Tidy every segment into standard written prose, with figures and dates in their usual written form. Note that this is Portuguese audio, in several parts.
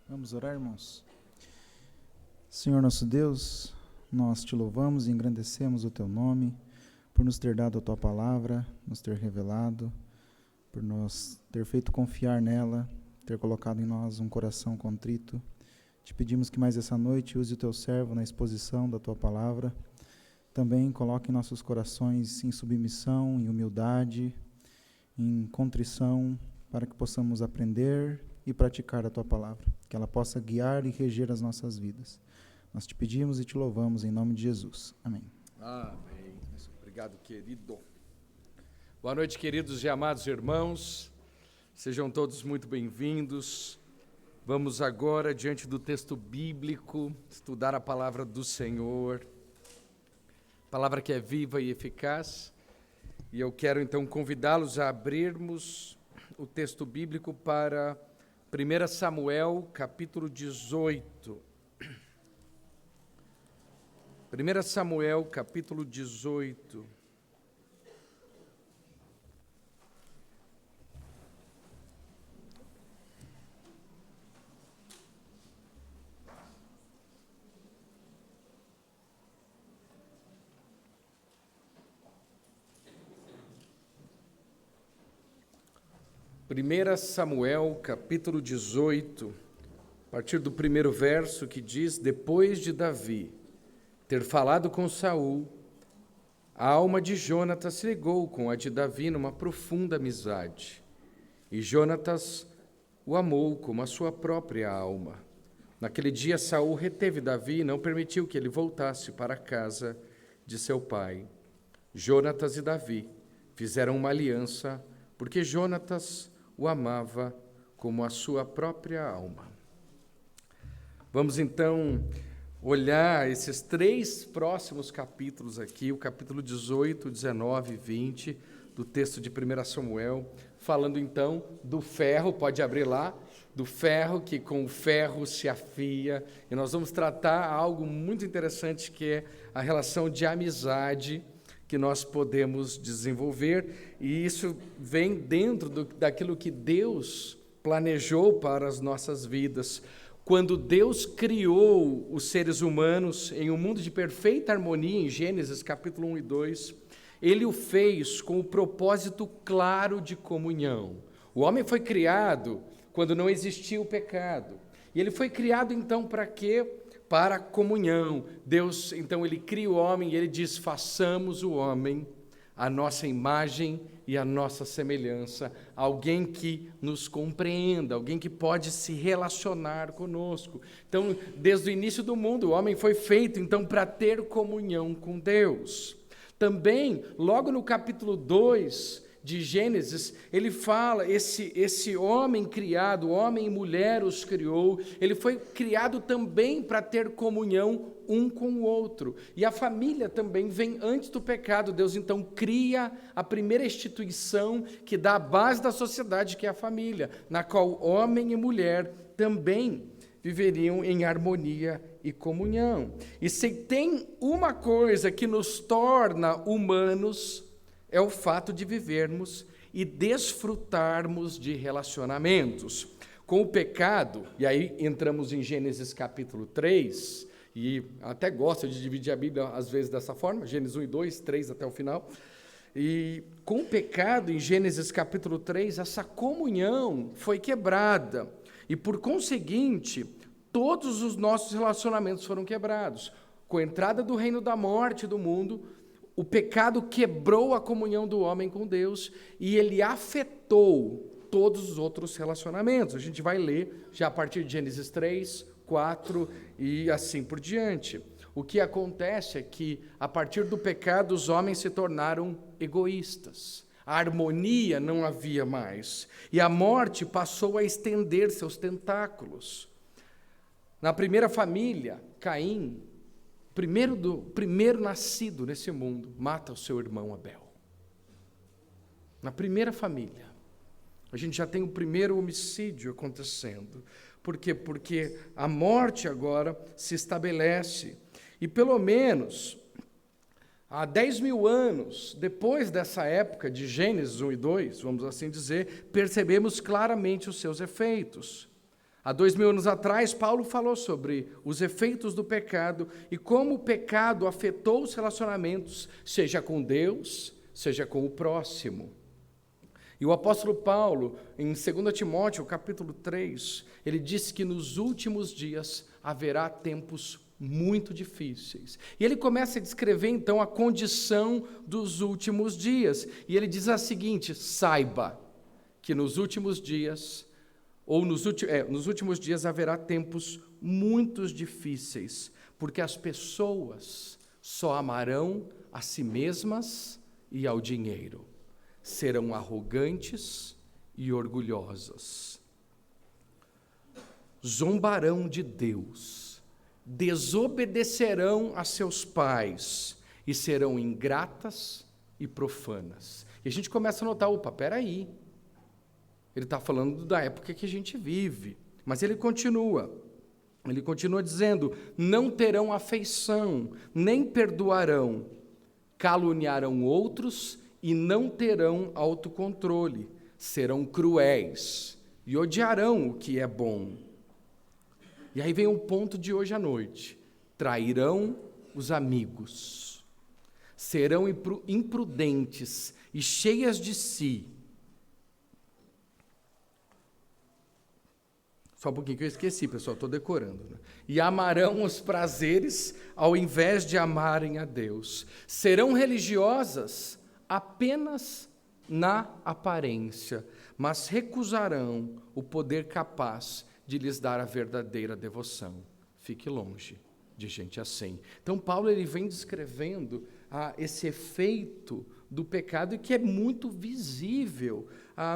Vamos orar, irmãos? Senhor nosso Deus, nós te louvamos e engrandecemos o teu nome, por nos ter dado a tua palavra, nos ter revelado, por nos ter feito confiar nela, ter colocado em nós um coração contrito. Te pedimos que mais essa noite use o teu servo na exposição da tua palavra. Também coloque nossos corações em submissão, em humildade, em contrição, para que possamos aprender e praticar a tua palavra, que ela possa guiar e reger as nossas vidas. Nós te pedimos e te louvamos em nome de Jesus. Amém. Amém. Obrigado, querido. Boa noite, queridos e amados irmãos. Sejam todos muito bem-vindos. Vamos agora, diante do texto bíblico, estudar a palavra do Senhor, palavra que é viva e eficaz. E eu quero, então, convidá-los a abrirmos o texto bíblico para 1 Samuel, capítulo 18. 1 Samuel, capítulo 18. Primeira Samuel, capítulo 18, a partir do primeiro verso, que diz: depois de Davi ter falado com Saul, a alma de Jonatas se ligou com a de Davi numa profunda amizade, e Jonatas o amou como a sua própria alma. Naquele dia Saul reteve Davi e não permitiu que ele voltasse para a casa de seu pai. Jonatas e Davi fizeram uma aliança, porque Jonatas o amava como a sua própria alma. Vamos então olhar esses três próximos capítulos aqui, o capítulo 18, 19 e 20 do texto de 1 Samuel, falando então do ferro, pode abrir lá, do ferro que com o ferro se afia, e nós vamos tratar algo muito interessante que é a relação de amizade que nós podemos desenvolver, e isso vem dentro daquilo que Deus planejou para as nossas vidas. Quando Deus criou os seres humanos em um mundo de perfeita harmonia, em Gênesis capítulo 1 e 2, Ele o fez com o propósito claro de comunhão. O homem foi criado quando não existia o pecado, e ele foi criado então para quê? Para a comunhão. Deus, então, ele cria o homem e ele diz: façamos o homem a nossa imagem e a nossa semelhança, alguém que nos compreenda, alguém que pode se relacionar conosco. Então, desde o início do mundo, o homem foi feito, então, para ter comunhão com Deus. Também, logo no capítulo 2 de Gênesis, ele fala, esse homem criado, homem e mulher os criou, ele foi criado também para ter comunhão um com o outro. E a família também vem antes do pecado. Deus então cria a primeira instituição que dá a base da sociedade, que é a família, na qual homem e mulher também viveriam em harmonia e comunhão. E se tem uma coisa que nos torna humanos, é o fato de vivermos e desfrutarmos de relacionamentos. Com o pecado, e aí entramos em Gênesis capítulo 3, e até gosto de dividir a Bíblia às vezes dessa forma, Gênesis 1 e 2, 3 até o final. E com o pecado, em Gênesis capítulo 3, essa comunhão foi quebrada, e por conseguinte, todos os nossos relacionamentos foram quebrados. Com a entrada do reino da morte do mundo, o pecado quebrou a comunhão do homem com Deus e ele afetou todos os outros relacionamentos. A gente vai ler já a partir de Gênesis 3, 4 e assim por diante. O que acontece é que, a partir do pecado, os homens se tornaram egoístas. A harmonia não havia mais. E a morte passou a estender seus tentáculos. Na primeira família, Caim, primeiro nascido nesse mundo, mata o seu irmão Abel. Na primeira família, a gente já tem o primeiro homicídio acontecendo. Por quê? Porque a morte agora se estabelece. E pelo menos há 10.000 anos depois dessa época de Gênesis 1 e 2, vamos assim dizer, percebemos claramente os seus efeitos. Há 2000 anos atrás, Paulo falou sobre os efeitos do pecado e como o pecado afetou os relacionamentos, seja com Deus, seja com o próximo. E o apóstolo Paulo, em 2 Timóteo, capítulo 3, ele disse que nos últimos dias haverá tempos muito difíceis. E ele começa a descrever, então, a condição dos últimos dias. E ele diz a seguinte: saiba que nos últimos dias, nos últimos dias haverá tempos muito difíceis, porque as pessoas só amarão a si mesmas e ao dinheiro. Serão arrogantes e orgulhosos. Zombarão de Deus, desobedecerão a seus pais e serão ingratas e profanas. E a gente começa a notar, opa, peraí, ele está falando da época que a gente vive, mas ele continua dizendo, não terão afeição, nem perdoarão, caluniarão outros e não terão autocontrole, serão cruéis e odiarão o que é bom. E aí vem um ponto de hoje à noite: trairão os amigos, serão imprudentes e cheias de si. Só um pouquinho que eu esqueci, pessoal, estou decorando, né? E amarão os prazeres ao invés de amarem a Deus. Serão religiosas apenas na aparência, mas recusarão o poder capaz de lhes dar a verdadeira devoção. Fique longe de gente assim. Então, Paulo ele vem descrevendo esse efeito do pecado e que é muito visível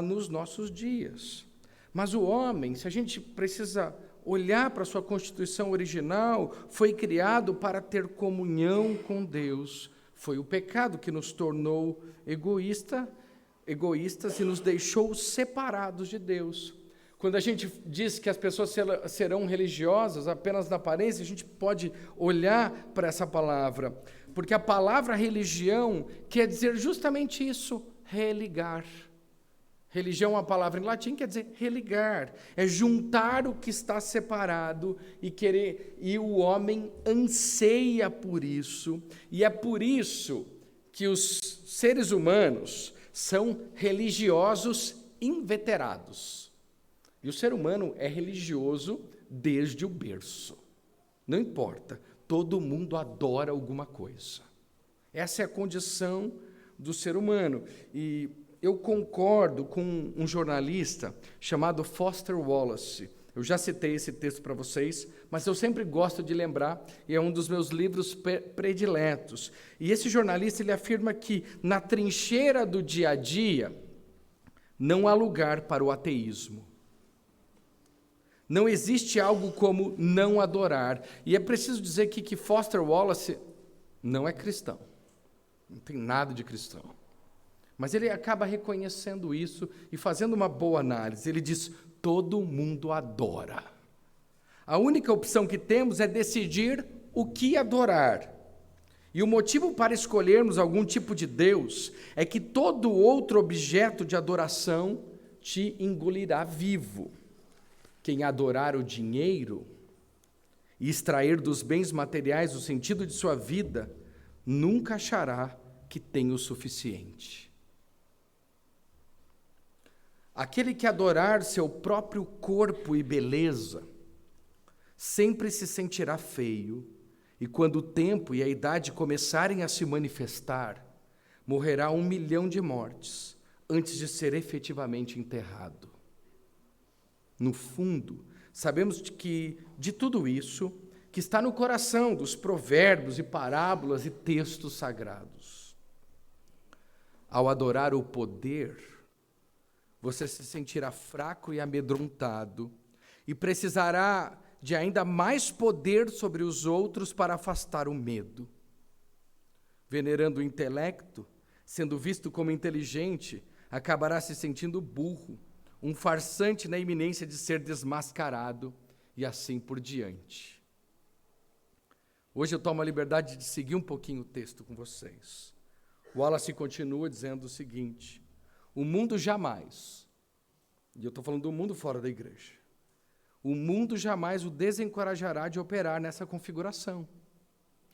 nos nossos dias. Mas o homem, se a gente precisa olhar para a sua constituição original, foi criado para ter comunhão com Deus. Foi o pecado que nos tornou egoístas e nos deixou separados de Deus. Quando a gente diz que as pessoas serão religiosas apenas na aparência, a gente pode olhar para essa palavra, porque a palavra religião quer dizer justamente isso, religar. Religião é uma palavra em latim, quer dizer religar, é juntar o que está separado e o homem anseia por isso, e é por isso que os seres humanos são religiosos inveterados. E o ser humano é religioso desde o berço. Não importa, todo mundo adora alguma coisa. Essa é a condição do ser humano. E eu concordo com um jornalista chamado Foster Wallace. Eu já citei esse texto para vocês, mas eu sempre gosto de lembrar, e é um dos meus livros prediletos. E esse jornalista ele afirma que na trincheira do dia a dia não há lugar para o ateísmo. Não existe algo como não adorar. E é preciso dizer que Foster Wallace não é cristão. Não tem nada de cristão. Mas ele acaba reconhecendo isso e fazendo uma boa análise. Ele diz, todo mundo adora. A única opção que temos é decidir o que adorar. E o motivo para escolhermos algum tipo de Deus é que todo outro objeto de adoração te engolirá vivo. Quem adorar o dinheiro e extrair dos bens materiais o sentido de sua vida, nunca achará que tem o suficiente. Aquele que adorar seu próprio corpo e beleza, sempre se sentirá feio, e quando o tempo e a idade começarem a se manifestar, morrerá 1 milhão de mortes antes de ser efetivamente enterrado. No fundo, sabemos que de tudo isso, que está no coração dos provérbios e parábolas e textos sagrados. Ao adorar o poder, você se sentirá fraco e amedrontado, e precisará de ainda mais poder sobre os outros para afastar o medo. Venerando o intelecto, sendo visto como inteligente, acabará se sentindo burro, um farsante na iminência de ser desmascarado, e assim por diante. Hoje eu tomo a liberdade de seguir um pouquinho o texto com vocês. Wallace continua dizendo o seguinte: o mundo jamais, e eu estou falando do mundo fora da igreja, o mundo jamais o desencorajará de operar nessa configuração,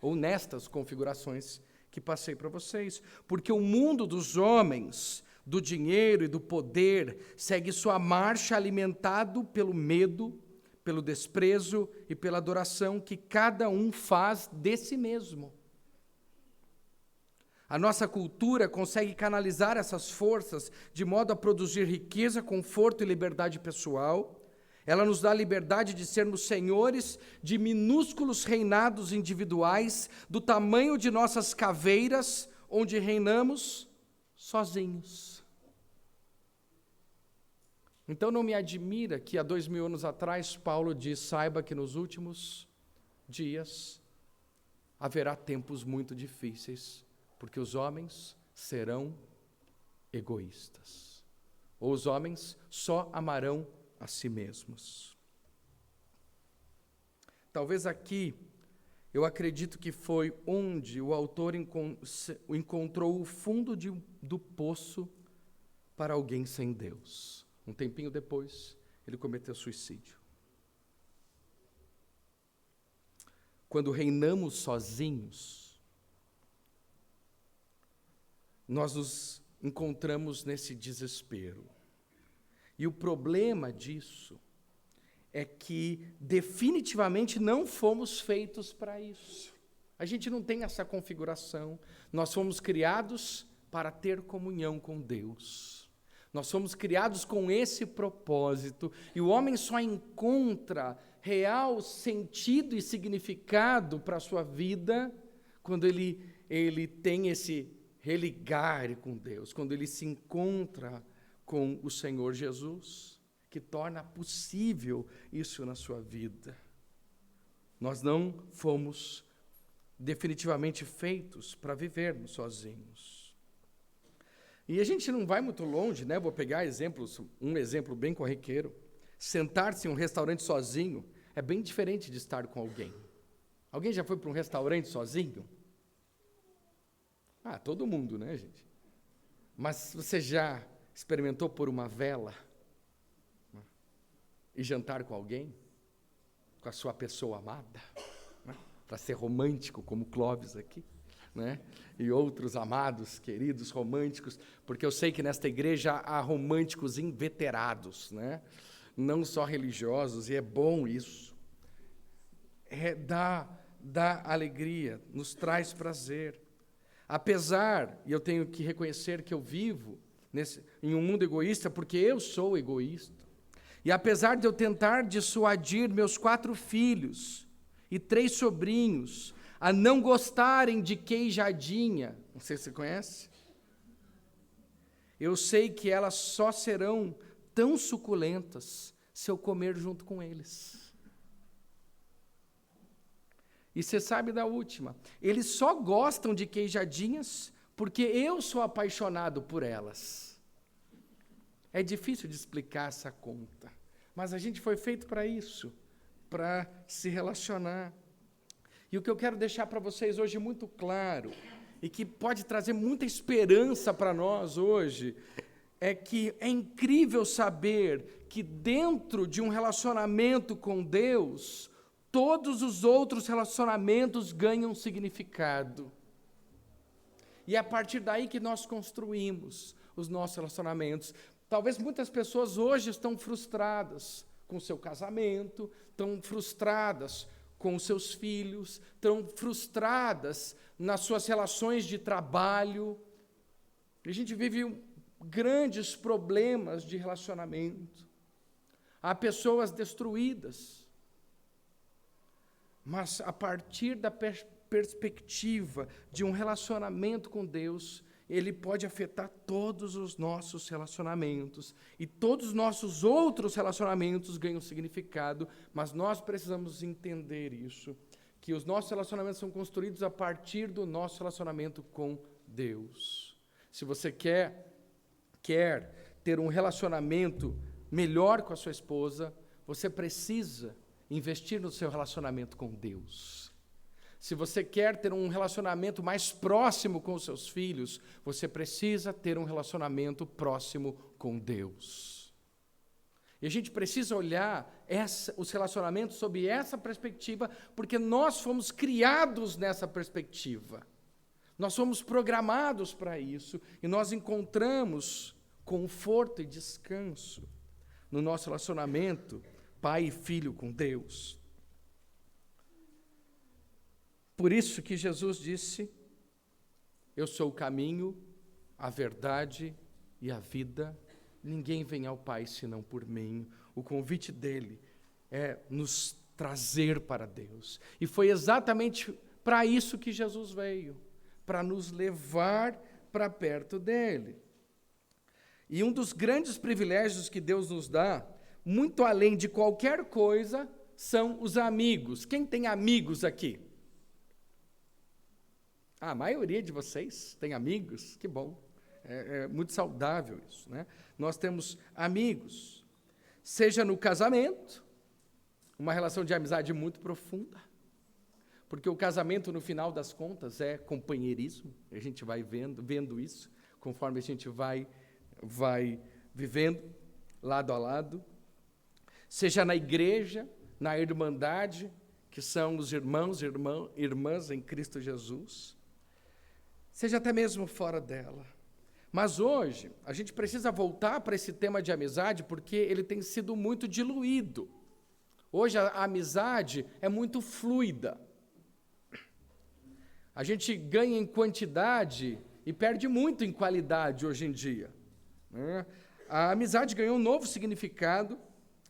ou nestas configurações que passei para vocês, porque o mundo dos homens, do dinheiro e do poder, segue sua marcha alimentado pelo medo, pelo desprezo e pela adoração que cada um faz de si mesmo. A nossa cultura consegue canalizar essas forças de modo a produzir riqueza, conforto e liberdade pessoal. Ela nos dá a liberdade de sermos senhores de minúsculos reinados individuais, do tamanho de nossas caveiras, onde reinamos sozinhos. Então não me admira que há 2000 anos atrás Paulo diz: saiba que nos últimos dias haverá tempos muito difíceis, porque os homens serão egoístas. Ou os homens só amarão a si mesmos. Talvez aqui, eu acredito que foi onde o autor encontrou o fundo do poço para alguém sem Deus. Um tempinho depois, ele cometeu suicídio. Quando reinamos sozinhos, nós nos encontramos nesse desespero. E o problema disso é que definitivamente não fomos feitos para isso. A gente não tem essa configuração. Nós fomos criados para ter comunhão com Deus. Nós fomos criados com esse propósito. E o homem só encontra real sentido e significado para a sua vida quando ele tem esse religar com Deus, quando ele se encontra com o Senhor Jesus, que torna possível isso na sua vida. Nós não fomos definitivamente feitos para vivermos sozinhos. E a gente não vai muito longe, né? Vou pegar um exemplo bem corriqueiro. Sentar-se em um restaurante sozinho é bem diferente de estar com alguém. Alguém já foi para um restaurante sozinho? Todo mundo, né, gente? Mas você já experimentou pôr uma vela e jantar com alguém? Com a sua pessoa amada? Né? Para ser romântico, como Clóvis aqui, né? E outros amados, queridos, românticos, porque eu sei que nesta igreja há românticos inveterados, né? Não só religiosos, e é bom isso. Dá alegria, nos traz prazer. Apesar, e eu tenho que reconhecer que eu vivo em um mundo egoísta, porque eu sou egoísta, e apesar de eu tentar dissuadir meus 4 filhos e 3 sobrinhos a não gostarem de queijadinha, não sei se você conhece, eu sei que elas só serão tão suculentas se eu comer junto com eles. E você sabe da última, eles só gostam de queijadinhas porque eu sou apaixonado por elas. É difícil de explicar essa conta, mas a gente foi feito para isso, para se relacionar. E o que eu quero deixar para vocês hoje muito claro, e que pode trazer muita esperança para nós hoje, é que é incrível saber que dentro de um relacionamento com Deus, todos os outros relacionamentos ganham significado. E é a partir daí que nós construímos os nossos relacionamentos. Talvez muitas pessoas hoje estão frustradas com o seu casamento, estão frustradas com os seus filhos, estão frustradas nas suas relações de trabalho. A gente vive grandes problemas de relacionamento. Há pessoas destruídas. Mas a partir da perspectiva de um relacionamento com Deus, ele pode afetar todos os nossos relacionamentos. E todos os nossos outros relacionamentos ganham significado, mas nós precisamos entender isso, que os nossos relacionamentos são construídos a partir do nosso relacionamento com Deus. Se você quer ter um relacionamento melhor com a sua esposa, você precisa investir no seu relacionamento com Deus. Se você quer ter um relacionamento mais próximo com os seus filhos, você precisa ter um relacionamento próximo com Deus. E a gente precisa olhar os relacionamentos sob essa perspectiva, porque nós fomos criados nessa perspectiva. Nós fomos programados para isso, e nós encontramos conforto e descanso no nosso relacionamento pai e filho com Deus. Por isso que Jesus disse: eu sou o caminho, a verdade e a vida. Ninguém vem ao Pai senão por mim. O convite dele é nos trazer para Deus. E foi exatamente para isso que Jesus veio, para nos levar para perto dele. E um dos grandes privilégios que Deus nos dá, muito além de qualquer coisa, são os amigos. Quem tem amigos aqui? A maioria de vocês tem amigos, que bom. É muito saudável isso, né? Nós temos amigos, seja no casamento, uma relação de amizade muito profunda, porque o casamento, no final das contas, é companheirismo. A gente vai vendo isso, conforme a gente vai vivendo lado a lado. Seja na igreja, na irmandade, que são os irmãos e irmãs em Cristo Jesus, seja até mesmo fora dela. Mas hoje, a gente precisa voltar para esse tema de amizade, porque ele tem sido muito diluído. Hoje a amizade é muito fluida. A gente ganha em quantidade e perde muito em qualidade hoje em dia, né? A amizade ganhou um novo significado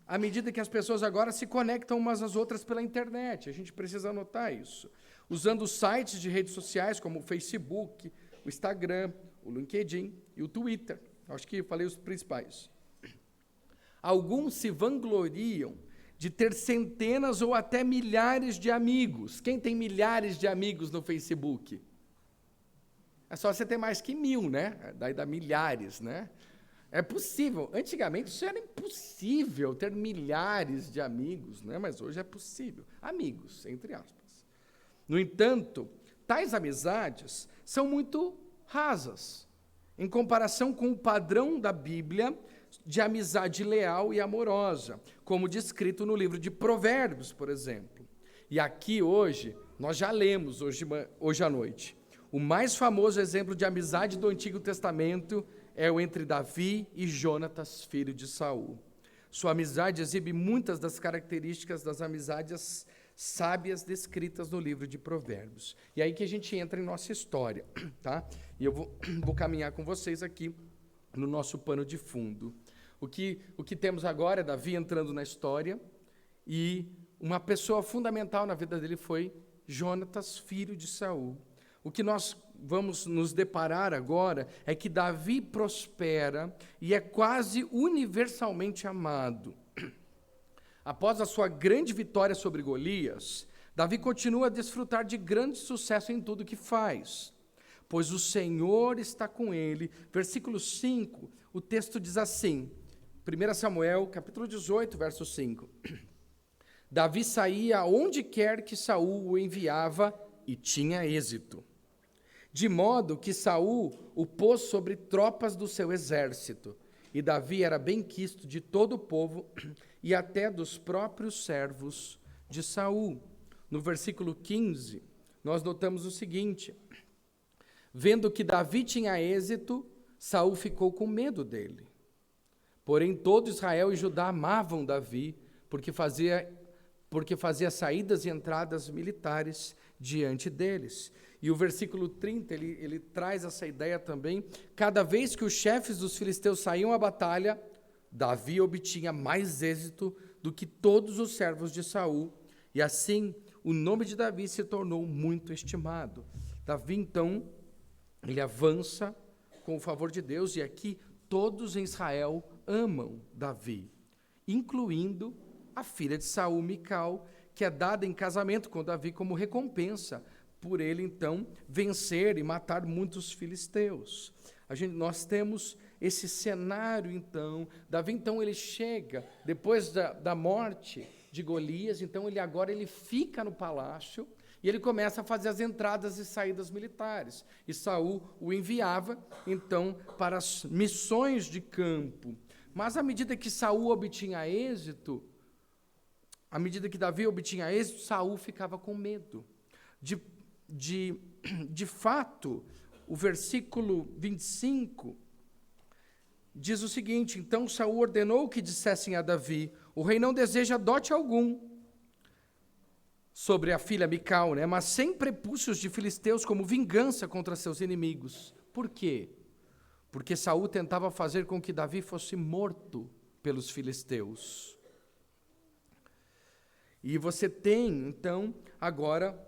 à medida que as pessoas agora se conectam umas às outras pela internet. A gente precisa anotar isso. Usando sites de redes sociais como o Facebook, o Instagram, o LinkedIn e o Twitter. Acho que falei os principais. Alguns se vangloriam de ter centenas ou até milhares de amigos. Quem tem milhares de amigos no Facebook? É só você ter mais que 1000, né? Daí dá milhares, né? É possível. Antigamente isso era impossível, ter milhares de amigos, né? Mas hoje é possível. Amigos, entre aspas. No entanto, tais amizades são muito rasas, em comparação com o padrão da Bíblia de amizade leal e amorosa, como descrito no livro de Provérbios, por exemplo. E aqui hoje, nós já lemos, hoje à noite, o mais famoso exemplo de amizade do Antigo Testamento é o entre Davi e Jonatas, filho de Saul. Sua amizade exibe muitas das características das amizades sábias descritas no livro de Provérbios. E aí que a gente entra em nossa história, tá? E eu vou caminhar com vocês aqui no nosso pano de fundo. O que temos agora é Davi entrando na história, e uma pessoa fundamental na vida dele foi Jonatas, filho de Saul. O que nós vamos nos deparar agora é que Davi prospera e é quase universalmente amado. Após a sua grande vitória sobre Golias, Davi continua a desfrutar de grande sucesso em tudo que faz, pois o Senhor está com ele. Versículo 5, o texto diz assim, 1 Samuel, capítulo 18, verso 5. Davi saía aonde quer que Saul o enviava e tinha êxito, de modo que Saul o pôs sobre tropas do seu exército, e Davi era benquisto de todo o povo e até dos próprios servos de Saul. No versículo 15, nós notamos o seguinte: vendo que Davi tinha êxito, Saul ficou com medo dele. Porém, todo Israel e Judá amavam Davi, porque fazia saídas e entradas militares diante deles. E o versículo 30, ele traz essa ideia também. Cada vez que os chefes dos filisteus saíam à batalha, Davi obtinha mais êxito do que todos os servos de Saul. E assim, o nome de Davi se tornou muito estimado. Davi, então, ele avança com o favor de Deus, e aqui todos em Israel amam Davi, incluindo a filha de Saul, Mical, que é dada em casamento com Davi como recompensa por ele, então, vencer e matar muitos filisteus. Nós temos esse cenário, então. Davi, então, ele chega, depois da morte de Golias, então, ele fica no palácio, e ele começa a fazer as entradas e saídas militares. E Saul o enviava, então, para as missões de campo. Mas, à medida que Saul obtinha êxito, à medida que Davi obtinha êxito, Saul ficava com medo. De fato, o versículo 25 diz o seguinte: então Saul ordenou que dissessem a Davi: o rei não deseja dote algum sobre a filha Mical, mas sem prepúcios de filisteus como vingança contra seus inimigos. Por quê? Porque Saul tentava fazer com que Davi fosse morto pelos filisteus. E você tem, então, agora,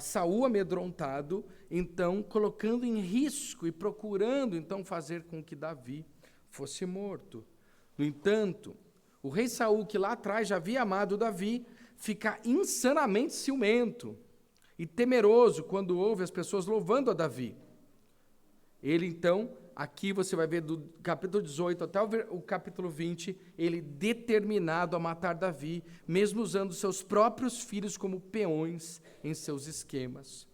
Saul amedrontado, então, colocando em risco e procurando, então, fazer com que Davi fosse morto. No entanto, o rei Saul, que lá atrás já havia amado Davi, fica insanamente ciumento e temeroso quando ouve as pessoas louvando a Davi. Ele, então, aqui você vai ver do capítulo 18 até o capítulo 20, ele determinado a matar Davi, mesmo usando seus próprios filhos como peões em seus esquemas.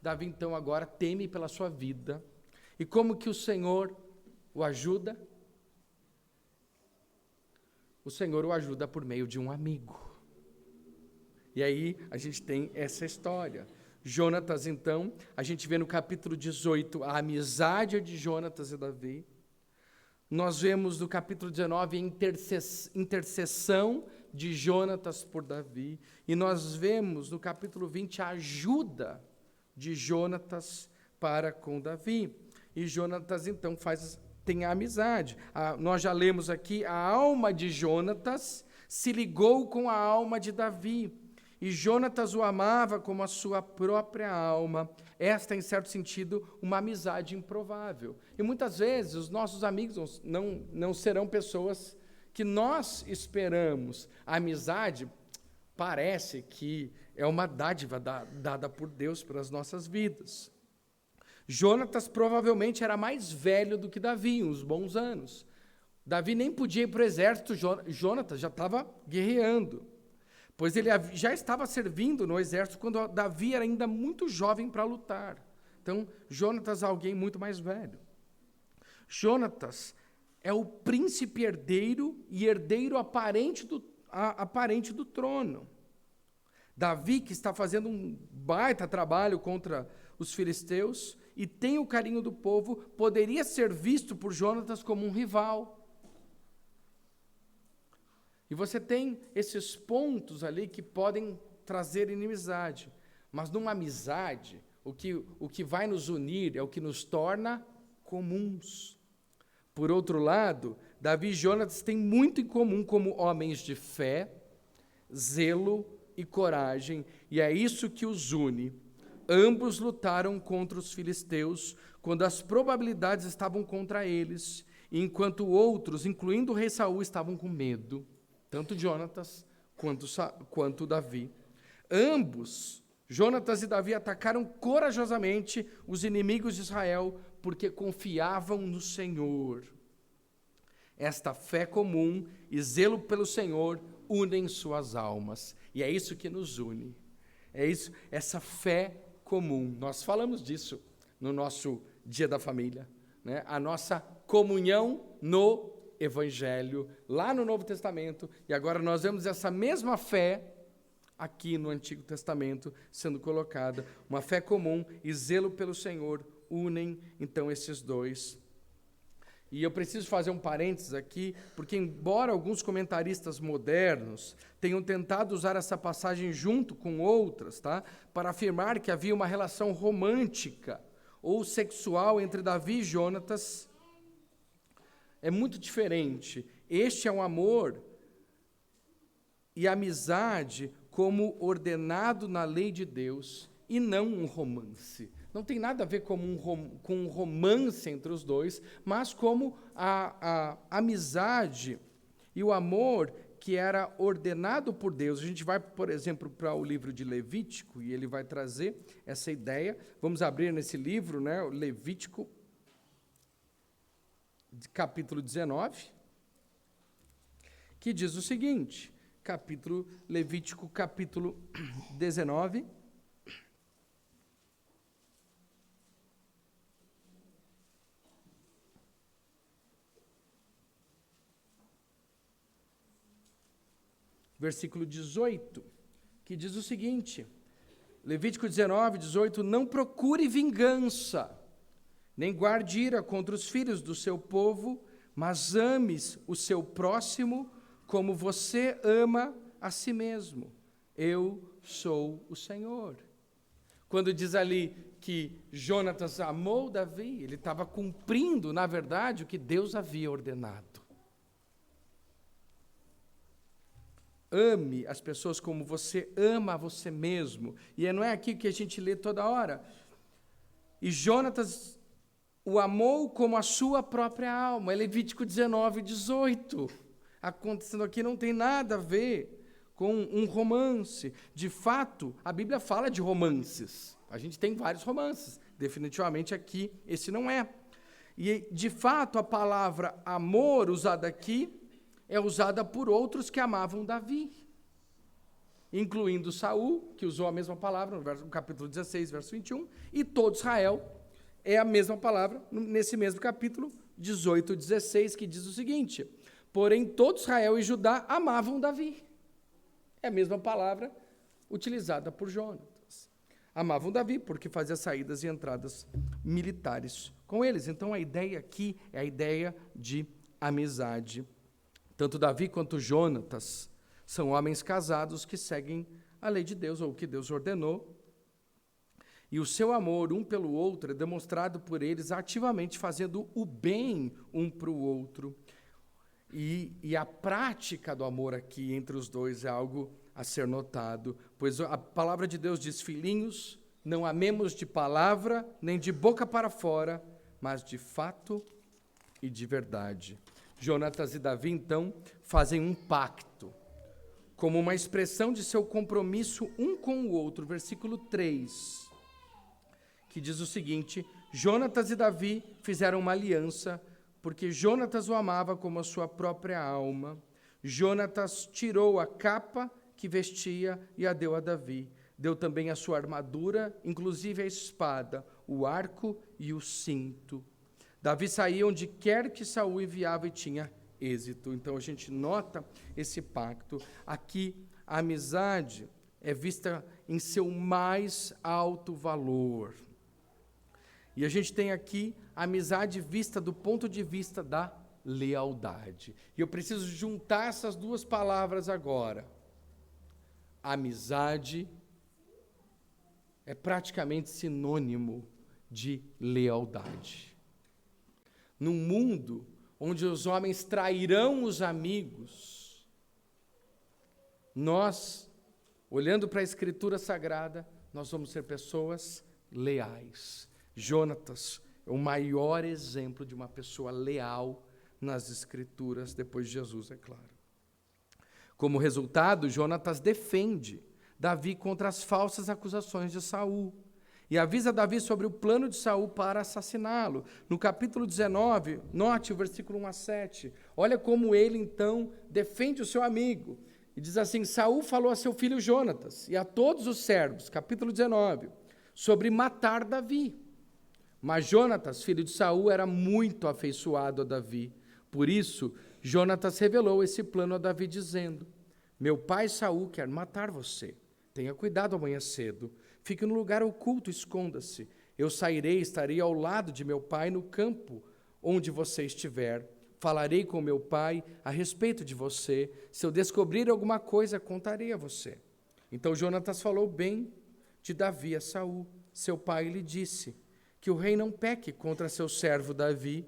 Davi, então, agora teme pela sua vida. E como que o Senhor o ajuda? O Senhor o ajuda por meio de um amigo. E aí a gente tem essa história. Jonatas, então, a gente vê no capítulo 18 a amizade de Jonatas e Davi. Nós vemos no capítulo 19 a intercessão de Jonatas por Davi. E nós vemos no capítulo 20 a ajuda de Jonatas para com Davi. E Jonatas, então, tem a amizade. Nós já lemos aqui, a alma de Jonatas se ligou com a alma de Davi. E Jonatas o amava como a sua própria alma. Esta, em certo sentido, uma amizade improvável. E muitas vezes os nossos amigos não serão pessoas que nós esperamos. A amizade parece que é uma dádiva dada por Deus para as nossas vidas. Jonatas provavelmente era mais velho do que Davi, uns bons anos. Davi nem podia ir para o exército, Jonatas já estava guerreando. Pois ele já estava servindo no exército quando Davi era ainda muito jovem para lutar. Então, Jonatas é alguém muito mais velho. Jonatas é o príncipe herdeiro e herdeiro aparente do trono. Davi, que está fazendo um baita trabalho contra os filisteus e tem o carinho do povo, poderia ser visto por Jonatas como um rival. E você tem esses pontos ali que podem trazer inimizade. Mas numa amizade, o que vai nos unir é o que nos torna comuns. Por outro lado, Davi e Jonatas têm muito em comum como homens de fé, zelo e coragem, e é isso que os une. Ambos lutaram contra os filisteus quando as probabilidades estavam contra eles, enquanto outros, incluindo o rei Saul, estavam com medo. Tanto Jonatas quanto Davi. Ambos, Jonatas e Davi, atacaram corajosamente os inimigos de Israel, porque confiavam no Senhor. Esta fé comum e zelo pelo Senhor unem suas almas. E é isso que nos une. É isso, essa fé comum. Nós falamos disso no nosso Dia da Família, né? A nossa comunhão no Evangelho, lá no Novo Testamento, e agora nós vemos essa mesma fé aqui no Antigo Testamento sendo colocada. Uma fé comum e zelo pelo Senhor unem, então, esses dois. E eu preciso fazer um parênteses aqui, porque embora alguns comentaristas modernos tenham tentado usar essa passagem junto com outras, para afirmar que havia uma relação romântica ou sexual entre Davi e Jonatas, é muito diferente. Este é um amor e amizade como ordenado na lei de Deus e não um romance. Não tem nada a ver com um romance entre os dois, mas como a amizade e o amor que era ordenado por Deus. A gente vai, por exemplo, para o livro de Levítico e ele vai trazer essa ideia. Vamos abrir nesse livro, o Levítico, capítulo 19, que diz o seguinte, Levítico capítulo 19, versículo 18, que diz o seguinte, Levítico 19, 18, não procure vingança, nem guarde ira contra os filhos do seu povo, mas ames o seu próximo como você ama a si mesmo. Eu sou o Senhor. Quando diz ali que Jonatas amou Davi, ele estava cumprindo, na verdade, o que Deus havia ordenado. Ame as pessoas como você ama a você mesmo. E não é aqui que a gente lê toda hora. E Jonatas o amou como a sua própria alma. É Levítico 19, 18. Acontecendo aqui não tem nada a ver com um romance. De fato, a Bíblia fala de romances. A gente tem vários romances. Definitivamente aqui, esse não é. E, de fato, a palavra amor usada aqui é usada por outros que amavam Davi, incluindo Saul, que usou a mesma palavra no capítulo 16, verso 21, e todo Israel é a mesma palavra nesse mesmo capítulo 18, 16, que diz o seguinte, porém todo Israel e Judá amavam Davi. É a mesma palavra utilizada por Jonatas. Amavam Davi porque fazia saídas e entradas militares com eles. Então a ideia aqui é a ideia de amizade. Tanto Davi quanto Jonatas são homens casados que seguem a lei de Deus, ou o que Deus ordenou. E o seu amor um pelo outro é demonstrado por eles ativamente fazendo o bem um para o outro. E a prática do amor aqui entre os dois é algo a ser notado, pois a palavra de Deus diz, filhinhos, não amemos de palavra, nem de boca para fora, mas de fato e de verdade. Jonatas e Davi, então, fazem um pacto, como uma expressão de seu compromisso um com o outro. Versículo 3, que diz o seguinte, Jonatas e Davi fizeram uma aliança, porque Jonatas o amava como a sua própria alma. Jonatas tirou a capa que vestia e a deu a Davi. Deu também a sua armadura, inclusive a espada, o arco e o cinto. Davi saía onde quer que Saul enviava e tinha êxito. Então a gente nota esse pacto. Aqui a amizade é vista em seu mais alto valor. E a gente tem aqui a amizade vista do ponto de vista da lealdade. E eu preciso juntar essas duas palavras agora. Amizade é praticamente sinônimo de lealdade. Num mundo onde os homens trairão os amigos, nós, olhando para a Escritura Sagrada, nós vamos ser pessoas leais. Jonatas é o maior exemplo de uma pessoa leal nas Escrituras, depois de Jesus, é claro. Como resultado, Jonatas defende Davi contra as falsas acusações de Saul e avisa Davi sobre o plano de Saul para assassiná-lo. No capítulo 19, note o versículo 1 a 7, olha como ele então defende o seu amigo, e diz assim, Saul falou a seu filho Jonatas e a todos os servos, capítulo 19, sobre matar Davi. Mas Jonatas, filho de Saul, era muito afeiçoado a Davi. Por isso, Jonatas revelou esse plano a Davi, dizendo, meu pai Saul quer matar você. Tenha cuidado amanhã cedo. Fique no lugar oculto, esconda-se. Eu sairei, estarei ao lado de meu pai no campo onde você estiver. Falarei com meu pai a respeito de você. Se eu descobrir alguma coisa, contarei a você. Então Jonatas falou bem de Davi a Saul. Seu pai lhe disse que o rei não peque contra seu servo Davi,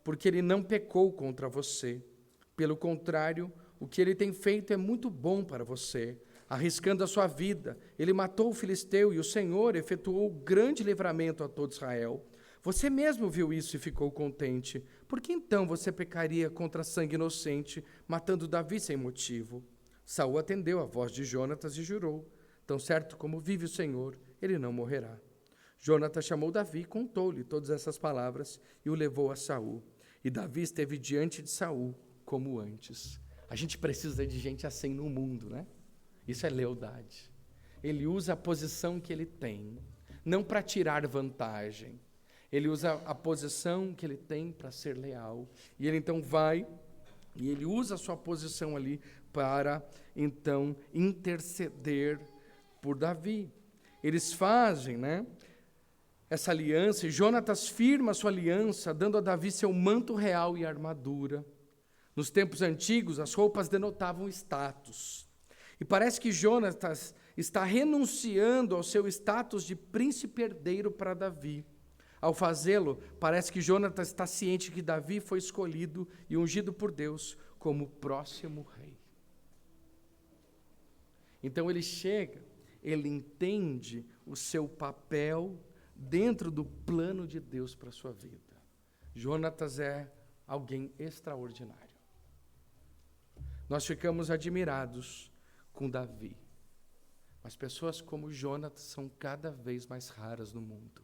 porque ele não pecou contra você. Pelo contrário, o que ele tem feito é muito bom para você. Arriscando a sua vida, ele matou o filisteu e o Senhor efetuou grande livramento a todo Israel. Você mesmo viu isso e ficou contente. Por que então você pecaria contra sangue inocente, matando Davi sem motivo? Saul atendeu a voz de Jonatas e jurou, tão certo como vive o Senhor, ele não morrerá. Jonatas chamou Davi e contou-lhe todas essas palavras e o levou a Saul. E Davi esteve diante de Saul como antes. A gente precisa de gente assim no mundo, né? Isso é lealdade. Ele usa a posição que ele tem, não para tirar vantagem. Ele usa a posição que ele tem para ser leal. E ele então vai, e ele usa a sua posição ali para, então, interceder por Davi. Eles fazem, essa aliança, e Jonatas firma a sua aliança, dando a Davi seu manto real e armadura. Nos tempos antigos, as roupas denotavam status. E parece que Jonatas está renunciando ao seu status de príncipe herdeiro para Davi. Ao fazê-lo, parece que Jonatas está ciente que Davi foi escolhido e ungido por Deus como o próximo rei. Então ele chega, ele entende o seu papel dentro do plano de Deus para a sua vida. Jonatas é alguém extraordinário. Nós ficamos admirados com Davi, mas pessoas como Jonatas são cada vez mais raras no mundo.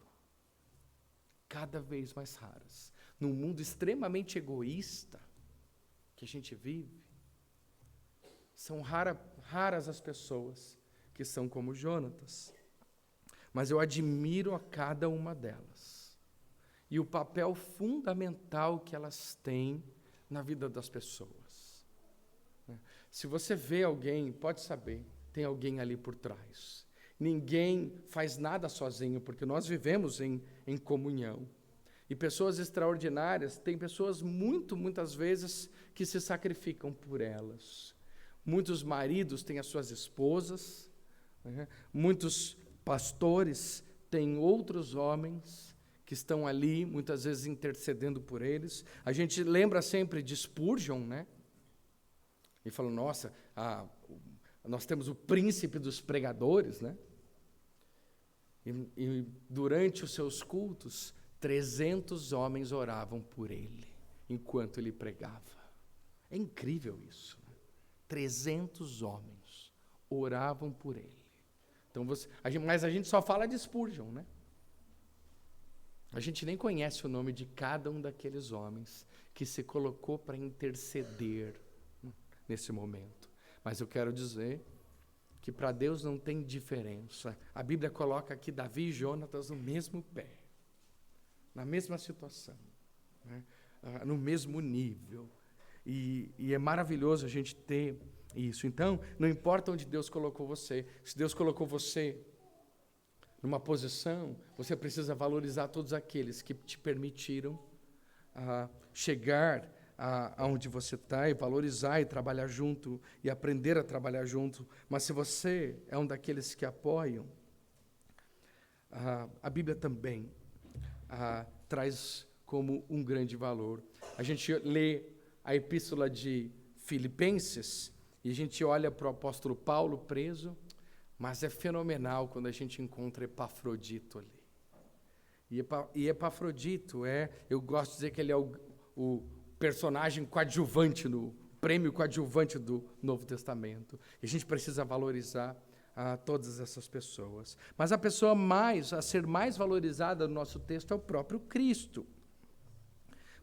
Cada vez mais raras. Num mundo extremamente egoísta que a gente vive, são raras as pessoas que são como Jonatas. Mas eu admiro a cada uma delas. E o papel fundamental que elas têm na vida das pessoas. Se você vê alguém, pode saber, tem alguém ali por trás. Ninguém faz nada sozinho, porque nós vivemos em comunhão. E pessoas extraordinárias, tem pessoas muitas vezes que se sacrificam por elas. Muitos maridos têm as suas esposas, muitos pastores têm outros homens que estão ali, muitas vezes intercedendo por eles. A gente lembra sempre de Spurgeon, E fala, nossa, nós temos o príncipe dos pregadores, E durante os seus cultos, 300 homens oravam por ele, enquanto ele pregava. É incrível isso. 300 homens oravam por ele. Então mas a gente só fala de Spurgeon, A gente nem conhece o nome de cada um daqueles homens que se colocou para interceder nesse momento. Mas eu quero dizer que para Deus não tem diferença. A Bíblia coloca aqui Davi e Jonatas no mesmo pé, na mesma situação, no mesmo nível. E é maravilhoso a gente ter isso. Então, não importa onde Deus colocou você, se Deus colocou você numa posição, você precisa valorizar todos aqueles que te permitiram chegar aonde você está, e valorizar e trabalhar junto, e aprender a trabalhar junto. Mas se você é um daqueles que apoiam, a Bíblia também traz como um grande valor. A gente lê a epístola de Filipenses, e a gente olha para o apóstolo Paulo preso, mas é fenomenal quando a gente encontra Epafrodito ali. E Epafrodito eu gosto de dizer que ele é o personagem coadjuvante, no prêmio coadjuvante do Novo Testamento. E a gente precisa valorizar todas essas pessoas. Mas a pessoa a ser mais valorizada no nosso texto é o próprio Cristo.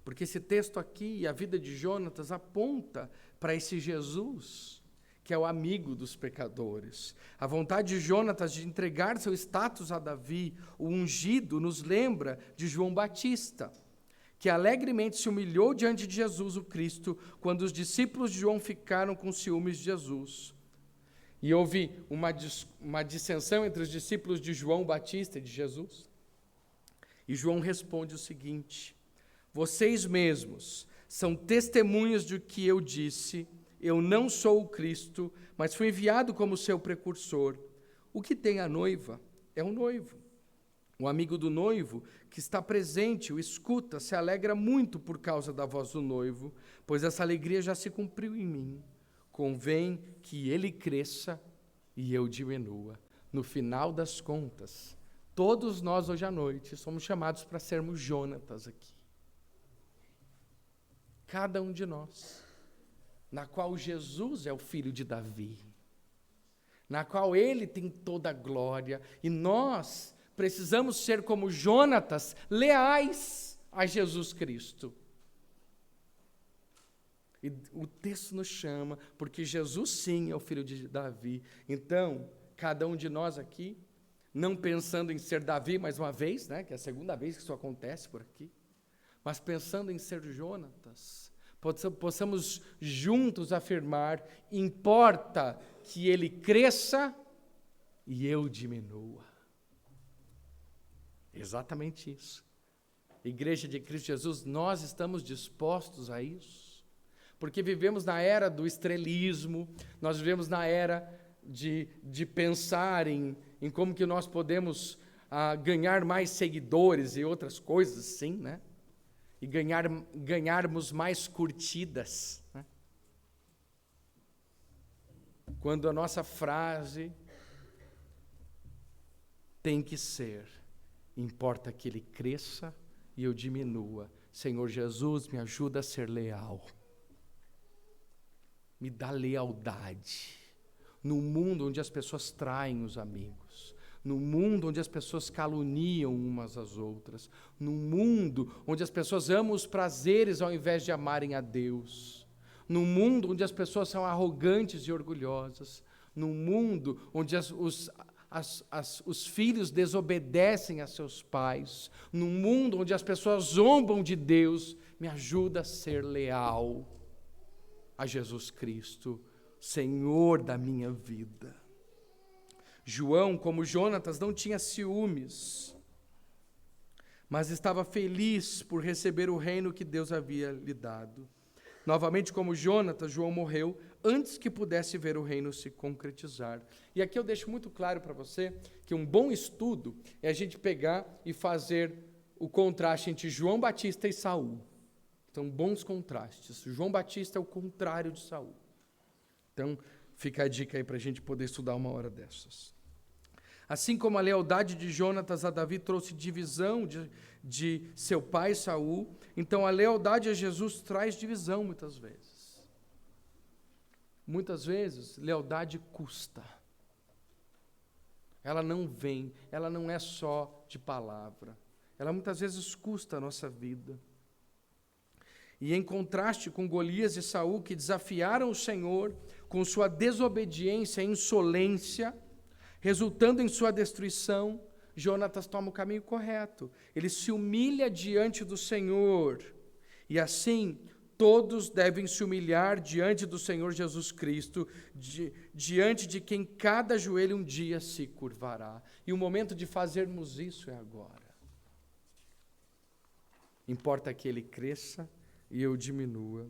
Porque esse texto aqui, a vida de Jonatas, aponta para esse Jesus, que é o amigo dos pecadores. A vontade de Jonatas de entregar seu status a Davi, o ungido, nos lembra de João Batista, que alegremente se humilhou diante de Jesus, o Cristo, quando os discípulos de João ficaram com ciúmes de Jesus. E houve uma dissensão entre os discípulos de João Batista e de Jesus. E João responde o seguinte: vocês mesmos são testemunhas de que eu disse, eu não sou o Cristo, mas fui enviado como seu precursor. O que tem a noiva é o noivo. O amigo do noivo, que está presente, o escuta, se alegra muito por causa da voz do noivo, pois essa alegria já se cumpriu em mim. Convém que ele cresça e eu diminua. No final das contas, todos nós hoje à noite somos chamados para sermos Jonatas aqui. Cada um de nós, na qual Jesus é o filho de Davi, na qual ele tem toda a glória, e nós precisamos ser como Jonatas, leais a Jesus Cristo. E o texto nos chama, porque Jesus sim é o filho de Davi. Então, cada um de nós aqui, não pensando em ser Davi mais uma vez, que é a segunda vez que isso acontece por aqui, mas pensando em ser Jonatas, possamos juntos afirmar: importa que ele cresça e eu diminua. Exatamente isso. Igreja de Cristo Jesus, nós estamos dispostos a isso, porque vivemos na era do estrelismo, nós vivemos na era de pensar em como que nós podemos ganhar mais seguidores e outras coisas assim, né? E ganharmos mais curtidas, né? Quando a nossa frase tem que ser: importa que ele cresça e eu diminua. Senhor Jesus, me ajuda a ser leal. Me dá lealdade. No mundo onde as pessoas traem os amigos, no mundo onde as pessoas caluniam umas às outras, no mundo onde as pessoas amam os prazeres ao invés de amarem a Deus, no mundo onde as pessoas são arrogantes e orgulhosas, no mundo onde os filhos desobedecem a seus pais, no mundo onde as pessoas zombam de Deus, me ajuda a ser leal a Jesus Cristo, Senhor da minha vida. João, como Jonatas, não tinha ciúmes, mas estava feliz por receber o reino que Deus havia lhe dado. Novamente, como Jonatas, João morreu antes que pudesse ver o reino se concretizar. E aqui eu deixo muito claro para você que um bom estudo é a gente pegar e fazer o contraste entre João Batista e Saul. Então, bons contrastes. João Batista é o contrário de Saul. Então, fica a dica aí para a gente poder estudar uma hora dessas. Assim como a lealdade de Jonatas a Davi trouxe divisão de seu pai Saul, então a lealdade a Jesus traz divisão muitas vezes. Muitas vezes, lealdade custa. Ela não vem, ela não é só de palavra. Ela muitas vezes custa a nossa vida. E em contraste com Golias e Saul, que desafiaram o Senhor com sua desobediência e insolência, resultando em sua destruição, Jonatas toma o caminho correto. Ele se humilha diante do Senhor. E assim, todos devem se humilhar diante do Senhor Jesus Cristo, diante de quem cada joelho um dia se curvará. E o momento de fazermos isso é agora. Importa que ele cresça e eu diminua.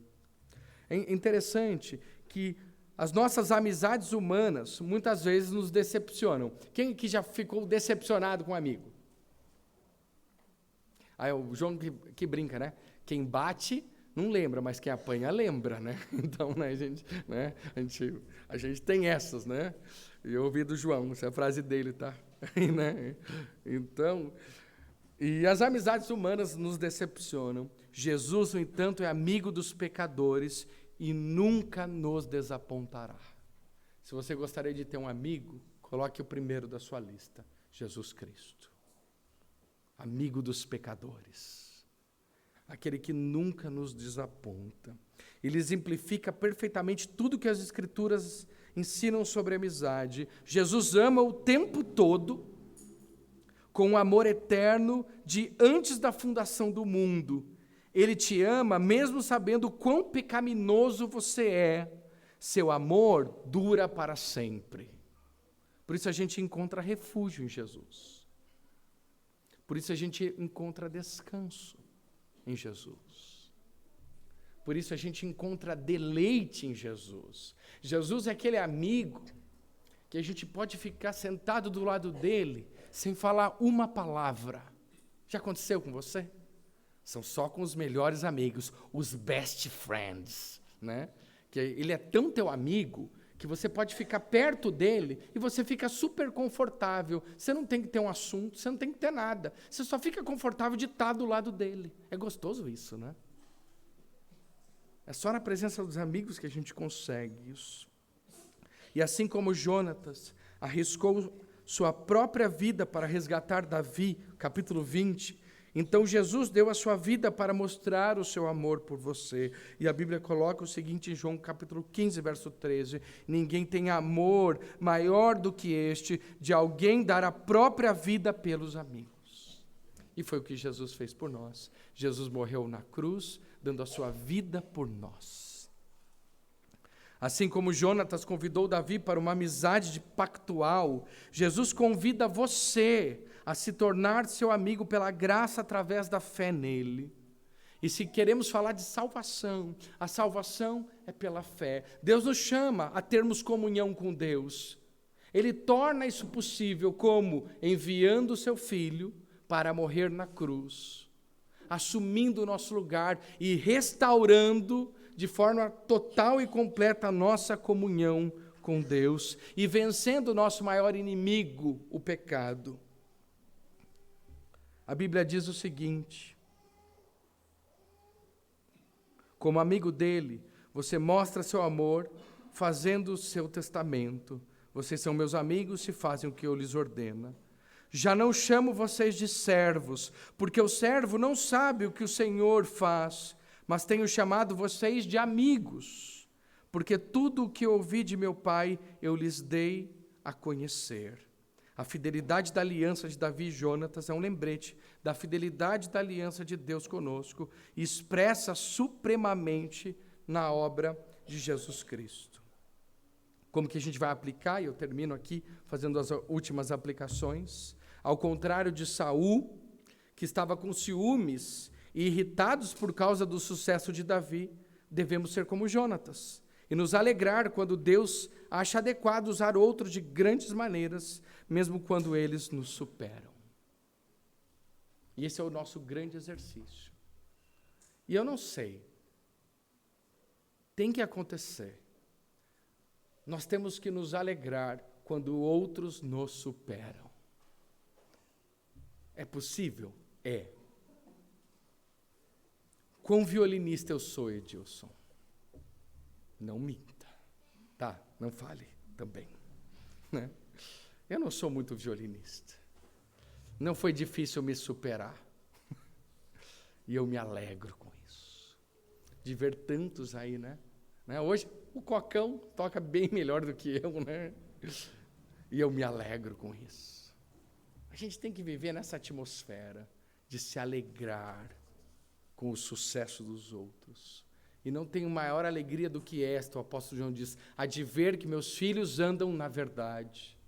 É interessante que as nossas amizades humanas muitas vezes nos decepcionam. Quem aqui já ficou decepcionado com um amigo? Aí o João que brinca, né? Quem bate não lembra, mas quem apanha lembra, né? Então, né, a gente tem essas, né? E eu ouvi do João, essa é a frase dele, tá? Né? Então, e as amizades humanas nos decepcionam. Jesus, no entanto, é amigo dos pecadores e nunca nos desapontará. Se você gostaria de ter um amigo, coloque o primeiro da sua lista, Jesus Cristo. Amigo dos pecadores. Aquele que nunca nos desaponta. Ele exemplifica perfeitamente tudo que as Escrituras ensinam sobre amizade. Jesus ama o tempo todo, com um amor eterno de antes da fundação do mundo. Ele te ama mesmo sabendo quão pecaminoso você é. Seu amor dura para sempre. Por isso a gente encontra refúgio em Jesus. Por isso a gente encontra descanso em Jesus. Por isso a gente encontra deleite em Jesus. Jesus é aquele amigo que a gente pode ficar sentado do lado dele sem falar uma palavra. Já aconteceu com você? São só com os melhores amigos, os best friends, né? Que ele é tão teu amigo que você pode ficar perto dele e você fica super confortável. Você não tem que ter um assunto, você não tem que ter nada. Você só fica confortável de estar do lado dele. É gostoso isso, né? É só na presença dos amigos que a gente consegue isso. E assim como Jonatas arriscou sua própria vida para resgatar Davi, capítulo 20, então Jesus deu a sua vida para mostrar o seu amor por você. E a Bíblia coloca o seguinte em João capítulo 15, verso 13: ninguém tem amor maior do que este, de alguém dar a própria vida pelos amigos. E foi o que Jesus fez por nós. Jesus morreu na cruz, dando a sua vida por nós. Assim como Jonatas convidou Davi para uma amizade pactual, Jesus convida você a se tornar seu amigo pela graça através da fé nele. E se queremos falar de salvação, a salvação é pela fé. Deus nos chama a termos comunhão com Deus. Ele torna isso possível como enviando o seu Filho para morrer na cruz, assumindo o nosso lugar e restaurando de forma total e completa a nossa comunhão com Deus e vencendo o nosso maior inimigo, o pecado. A Bíblia diz o seguinte: como amigo dele, você mostra seu amor fazendo o seu testamento. Vocês são meus amigos se fazem o que eu lhes ordeno. Já não chamo vocês de servos, porque o servo não sabe o que o Senhor faz, mas tenho chamado vocês de amigos, porque tudo o que ouvi de meu Pai eu lhes dei a conhecer. A fidelidade da aliança de Davi e Jonatas é um lembrete da fidelidade da aliança de Deus conosco, expressa supremamente na obra de Jesus Cristo. Como que a gente vai aplicar? E eu termino aqui fazendo as últimas aplicações. Ao contrário de Saul, que estava com ciúmes e irritados por causa do sucesso de Davi, devemos ser como Jonatas e nos alegrar quando Deus acha adequado usar outros de grandes maneiras, mesmo quando eles nos superam. E esse é o nosso grande exercício. E eu não sei, tem que acontecer. Nós temos que nos alegrar quando outros nos superam. É possível? É. Quão violinista eu sou, Edilson? Não minta. Tá, não fale também. Né? Eu não sou muito violinista. Não foi difícil me superar. E eu me alegro com isso. De ver tantos aí, né? Hoje o Cocão toca bem melhor do que eu, né? E eu me alegro com isso. A gente tem que viver nessa atmosfera de se alegrar com o sucesso dos outros. E não tenho maior alegria do que esta, o apóstolo João diz, a de ver que meus filhos andam na verdade.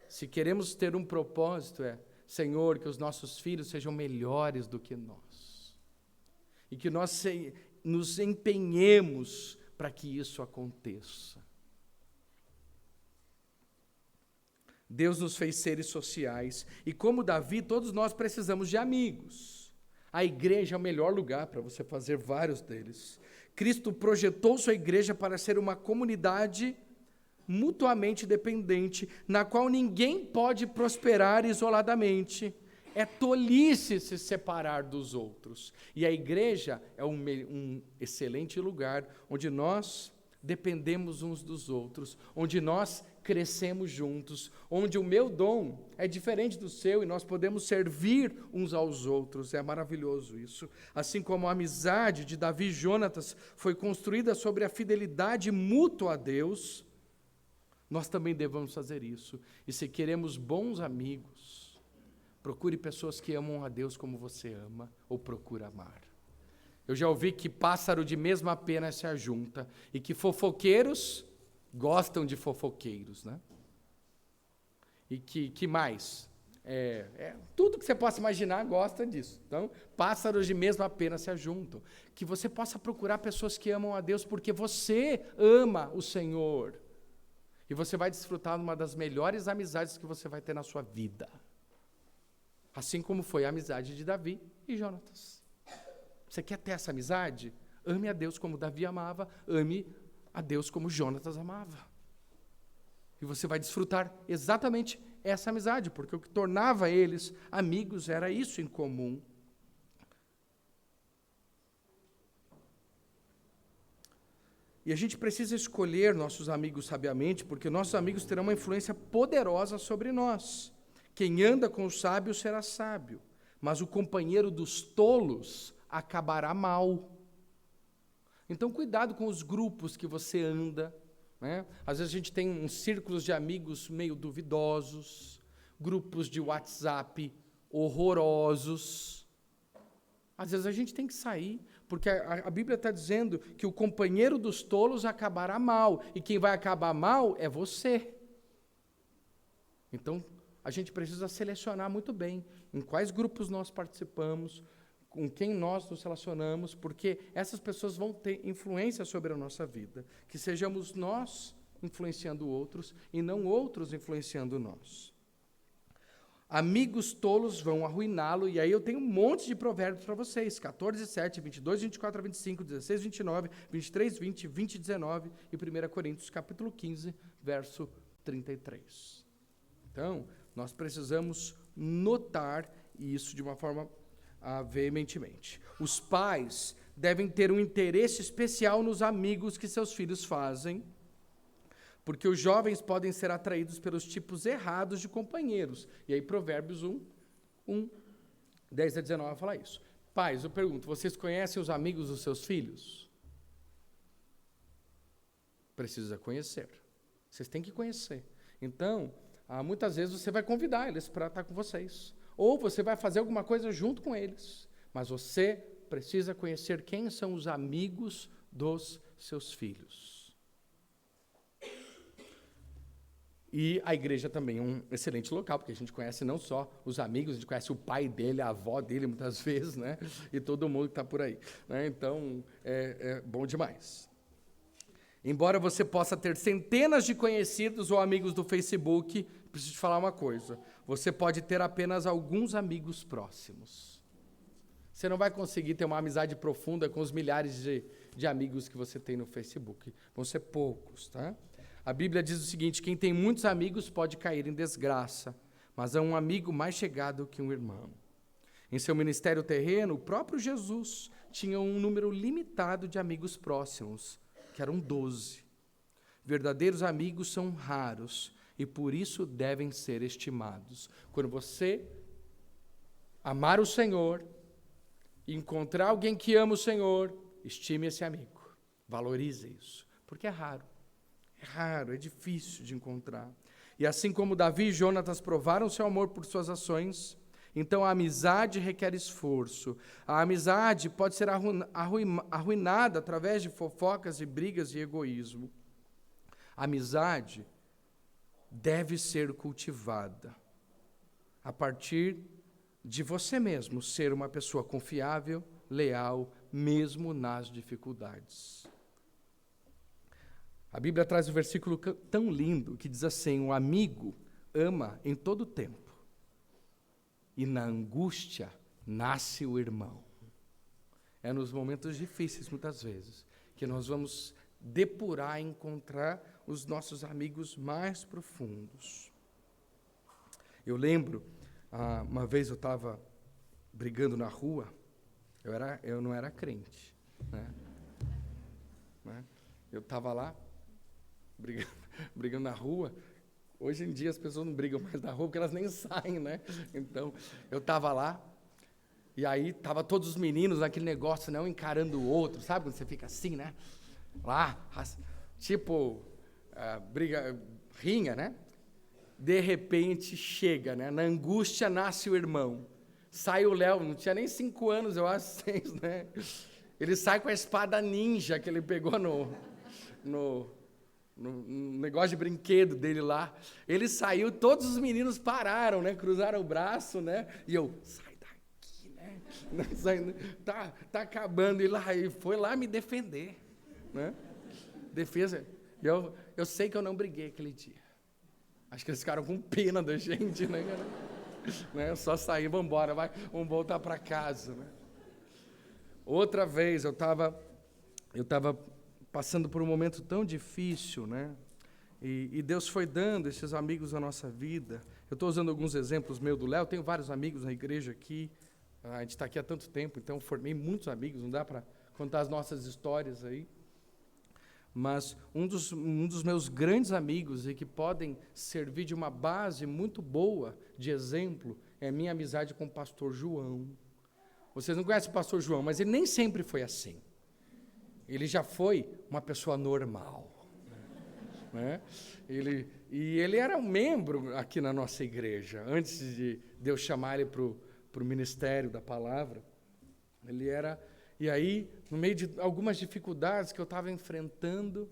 Se queremos ter um propósito, Senhor, que os nossos filhos sejam melhores do que nós. E que nós nos empenhemos para que isso aconteça. Deus nos fez seres sociais, e como Davi, todos nós precisamos de amigos. A igreja é o melhor lugar para você fazer vários deles. Cristo projetou sua igreja para ser uma comunidade mutuamente dependente, na qual ninguém pode prosperar isoladamente. É tolice se separar dos outros. E a igreja é um excelente lugar onde nós dependemos uns dos outros, onde nós crescemos juntos, onde o meu dom é diferente do seu e nós podemos servir uns aos outros. É maravilhoso isso. Assim como a amizade de Davi e Jonatas foi construída sobre a fidelidade mútua a Deus, nós também devemos fazer isso. E se queremos bons amigos, procure pessoas que amam a Deus como você ama ou procura amar. Eu já ouvi que pássaro de mesma pena se ajunta e que fofoqueiros gostam de fofoqueiros, né? E que mais? Tudo que você possa imaginar gosta disso. Então, pássaros de mesma pena se ajuntam. Que você possa procurar pessoas que amam a Deus porque você ama o Senhor. E você vai desfrutar de uma das melhores amizades que você vai ter na sua vida. Assim como foi a amizade de Davi e Jonatas. Você quer ter essa amizade? Ame a Deus como Davi amava, ame a Deus como Jonatas amava. E você vai desfrutar exatamente essa amizade, porque o que tornava eles amigos era isso em comum. E a gente precisa escolher nossos amigos sabiamente, porque nossos amigos terão uma influência poderosa sobre nós. Quem anda com os sábios será sábio, mas o companheiro dos tolos acabará mal. Então, cuidado com os grupos que você anda, né? Às vezes a gente tem uns círculos de amigos meio duvidosos, grupos de WhatsApp horrorosos. Às vezes a gente tem que sair, porque a Bíblia está dizendo que o companheiro dos tolos acabará mal, e quem vai acabar mal é você. Então, a gente precisa selecionar muito bem em quais grupos nós participamos, com quem nós nos relacionamos, porque essas pessoas vão ter influência sobre a nossa vida. Que sejamos nós influenciando outros e não outros influenciando nós. Amigos tolos vão arruiná-lo, e aí eu tenho um monte de provérbios para vocês, 14, 7, 22, 24, 25, 16, 29, 23, 20, 20, 19 e 1 Coríntios, capítulo 15, verso 33. Então, nós precisamos notar isso de uma forma veementemente. Os pais devem ter um interesse especial nos amigos que seus filhos fazem, porque os jovens podem ser atraídos pelos tipos errados de companheiros. E aí Provérbios 1, 10 a 19 fala isso. Pais, eu pergunto, vocês conhecem os amigos dos seus filhos? Precisa conhecer. Vocês têm que conhecer. Então, muitas vezes você vai convidar eles para estar com vocês. Ou você vai fazer alguma coisa junto com eles. Mas você precisa conhecer quem são os amigos dos seus filhos. E a igreja também é um excelente local, porque a gente conhece não só os amigos, a gente conhece o pai dele, a avó dele, muitas vezes, né? E todo mundo que está por aí. Né? Então, é bom demais. Embora você possa ter centenas de conhecidos ou amigos do Facebook, preciso te falar uma coisa. Você pode ter apenas alguns amigos próximos. Você não vai conseguir ter uma amizade profunda com os milhares de amigos que você tem no Facebook. Vão ser poucos, tá? A Bíblia diz o seguinte, quem tem muitos amigos pode cair em desgraça, mas é um amigo mais chegado que um irmão. Em seu ministério terreno, o próprio Jesus tinha um número limitado de amigos próximos, que eram 12. Verdadeiros amigos são raros e por isso devem ser estimados. Quando você amar o Senhor, encontrar alguém que ama o Senhor, estime esse amigo, valorize isso, porque é raro. É raro, é difícil de encontrar. E assim como Davi e Jonatas provaram seu amor por suas ações, então a amizade requer esforço. A amizade pode ser arruinada através de fofocas e brigas e egoísmo. A amizade deve ser cultivada a partir de você mesmo ser uma pessoa confiável, leal, mesmo nas dificuldades. A Bíblia traz um versículo tão lindo que diz assim, o amigo ama em todo tempo, e na angústia nasce o irmão. É nos momentos difíceis, muitas vezes, que nós vamos depurar e encontrar os nossos amigos mais profundos. Eu lembro, uma vez eu estava brigando na rua, eu não era crente, né? Eu estava lá, brigando na rua. Hoje em dia as pessoas não brigam mais na rua porque elas nem saem, né? Então, eu estava lá, e aí estavam todos os meninos naquele negócio, né? Um encarando o outro, sabe? Quando você fica assim, né? Lá, tipo, rinha, né? De repente chega, né? Na angústia nasce o irmão. Sai o Léo, não tinha nem 5 anos, eu acho, 6, né? Ele sai com a espada ninja que ele pegou no negócio de brinquedo dele lá. Ele saiu, todos os meninos pararam, né? Cruzaram o braço, né? E eu, sai daqui, né? Tá acabando. E foi lá me defender, né? Defesa. Eu sei que eu não briguei aquele dia. Acho que eles ficaram com pena da gente, né? Só sair, vamos embora, vamos voltar para casa, né? Outra vez eu estava passando por um momento tão difícil, né? E Deus foi dando esses amigos na nossa vida. Eu estou usando alguns exemplos meus do Léo, tenho vários amigos na igreja aqui, a gente está aqui há tanto tempo, então formei muitos amigos, não dá para contar as nossas histórias aí. Mas um dos meus grandes amigos e que podem servir de uma base muito boa de exemplo é a minha amizade com o pastor João. Vocês não conhecem o pastor João, mas ele nem sempre foi assim. Ele já foi uma pessoa normal. né? Ele era um membro aqui na nossa igreja, antes de Deus chamar ele para o ministério da palavra. Ele era... E aí, no meio de algumas dificuldades que eu estava enfrentando,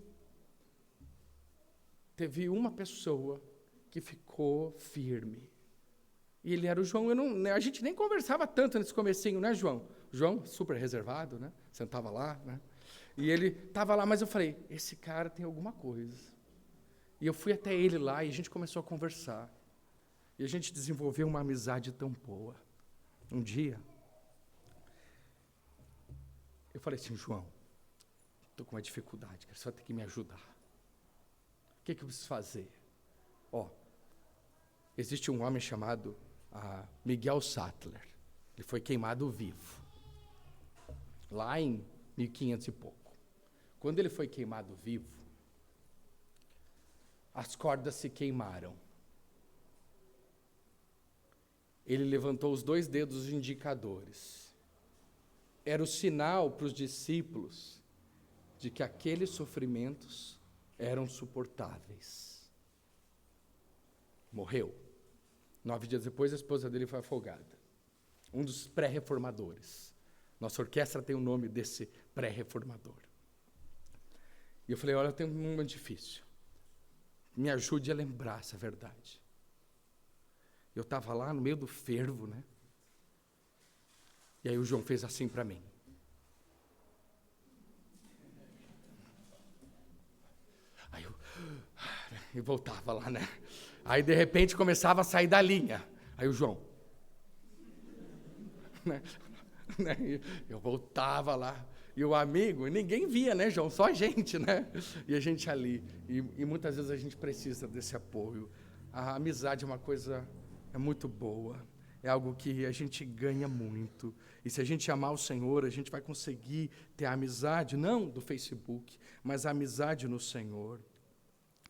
teve uma pessoa que ficou firme. E ele era o João. A gente nem conversava tanto nesse comecinho, né, João? João, super reservado, né? Sentava lá, né? E ele estava lá, mas eu falei, esse cara tem alguma coisa. E eu fui até ele lá e a gente começou a conversar. E a gente desenvolveu uma amizade tão boa. Um dia, eu falei assim, João, estou com uma dificuldade, você vai ter que me ajudar. O que eu preciso fazer? Existe um homem chamado Miguel Sattler. Ele foi queimado vivo, lá em 1500 e pouco. Quando ele foi queimado vivo, as cordas se queimaram. Ele levantou os 2 dedos indicadores. Era o sinal para os discípulos de que aqueles sofrimentos eram suportáveis. Morreu. 9 dias depois, a esposa dele foi afogada. Um dos pré-reformadores. Nossa orquestra tem o nome desse pré-reformador. E eu falei, olha, eu tenho um momento difícil. Me ajude a lembrar essa verdade. Eu estava lá no meio do fervo, né? E aí o João fez assim para mim. Aí eu voltava lá, né? Aí, de repente, começava a sair da linha. Aí o João. Né? Eu voltava lá. E o amigo, ninguém via, né, João? Só a gente, né? E a gente ali. E muitas vezes a gente precisa desse apoio. A amizade é uma coisa muito boa. É algo que a gente ganha muito. E se a gente amar o Senhor, a gente vai conseguir ter a amizade, não do Facebook, mas a amizade no Senhor.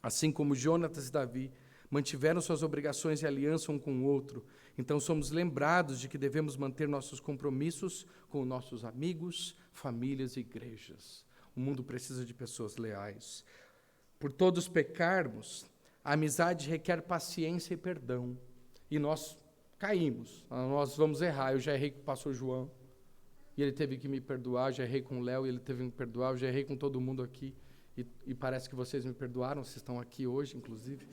Assim como Jonatas e Davi mantiveram suas obrigações e aliança um com o outro, então somos lembrados de que devemos manter nossos compromissos com nossos amigos, famílias e igrejas. O mundo precisa de pessoas leais. Por todos pecarmos, a amizade requer paciência e perdão. E nós caímos, nós vamos errar. Eu já errei com o pastor João, e ele teve que me perdoar. Já errei com o Léo, e ele teve que me perdoar. Eu já errei com todo mundo aqui. E parece que vocês me perdoaram, vocês estão aqui hoje, inclusive.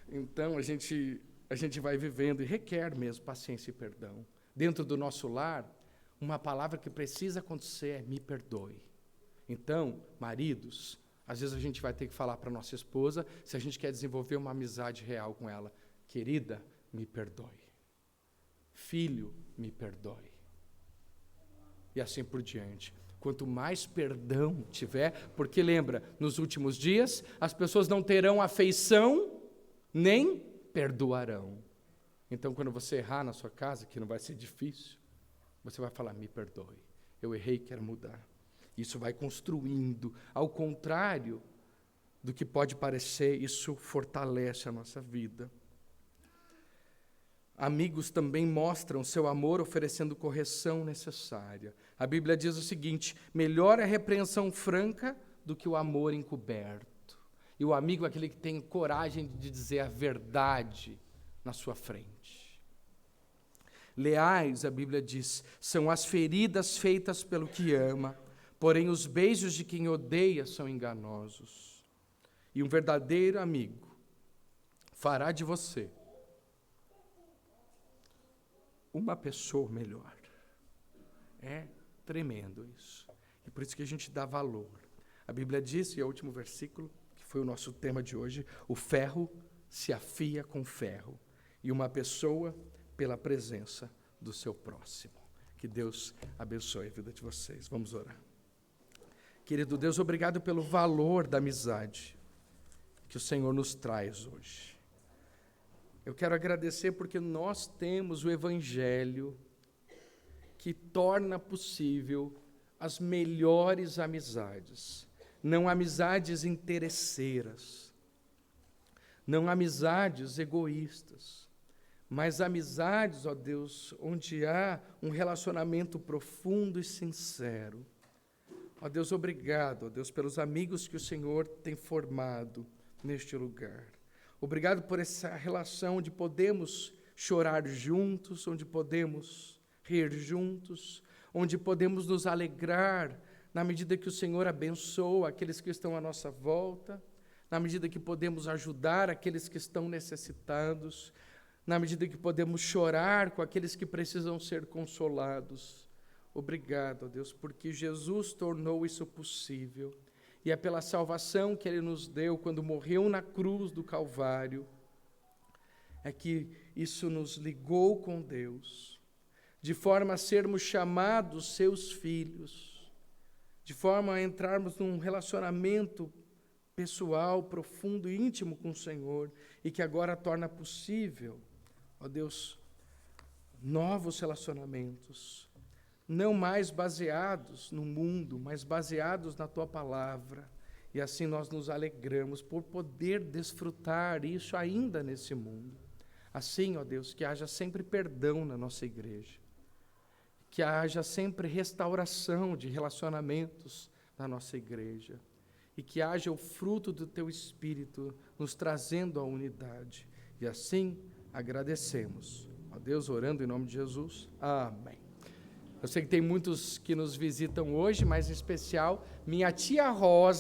Então a gente vai vivendo e requer mesmo paciência e perdão. Dentro do nosso lar, uma palavra que precisa acontecer é me perdoe. Então, maridos, às vezes a gente vai ter que falar para nossa esposa, se a gente quer desenvolver uma amizade real com ela, querida, me perdoe. Filho, me perdoe. E assim por diante. Quanto mais perdão tiver, porque lembra, nos últimos dias, as pessoas não terão afeição, nem perdoarão. Então, quando você errar na sua casa, que não vai ser difícil, você vai falar, me perdoe, eu errei, quero mudar. Isso vai construindo, ao contrário do que pode parecer, isso fortalece a nossa vida. Amigos também mostram seu amor oferecendo correção necessária. A Bíblia diz o seguinte, melhor é a repreensão franca do que o amor encoberto. E o amigo é aquele que tem coragem de dizer a verdade na sua frente. Leais, a Bíblia diz, são as feridas feitas pelo que ama, porém os beijos de quem odeia são enganosos. E um verdadeiro amigo fará de você uma pessoa melhor. É tremendo isso. E por isso que a gente dá valor. A Bíblia diz, e é o último versículo, que foi o nosso tema de hoje, o ferro se afia com ferro, e uma pessoa pela presença do seu próximo. Que Deus abençoe a vida de vocês. Vamos orar. Querido Deus, obrigado pelo valor da amizade que o Senhor nos traz hoje. Eu quero agradecer porque nós temos o Evangelho que torna possível as melhores amizades. Não amizades interesseiras, não amizades egoístas, mas amizades, ó Deus, onde há um relacionamento profundo e sincero. Ó Deus, obrigado, ó Deus, pelos amigos que o Senhor tem formado neste lugar. Obrigado por essa relação onde podemos chorar juntos, onde podemos rir juntos, onde podemos nos alegrar na medida que o Senhor abençoa aqueles que estão à nossa volta, na medida que podemos ajudar aqueles que estão necessitados, na medida que podemos chorar com aqueles que precisam ser consolados. Obrigado, ó Deus, porque Jesus tornou isso possível. E é pela salvação que Ele nos deu quando morreu na cruz do Calvário, é que isso nos ligou com Deus, de forma a sermos chamados seus filhos, de forma a entrarmos num relacionamento pessoal, profundo e íntimo com o Senhor, e que agora torna possível, ó Deus, novos relacionamentos, não mais baseados no mundo, mas baseados na Tua Palavra. E assim nós nos alegramos por poder desfrutar isso ainda nesse mundo. Assim, ó Deus, que haja sempre perdão na nossa igreja, que haja sempre restauração de relacionamentos na nossa igreja, e que haja o fruto do Teu Espírito nos trazendo a unidade. E assim agradecemos. Ó Deus, orando em nome de Jesus. Amém. Eu sei que tem muitos que nos visitam hoje, mas em especial minha tia Rosa,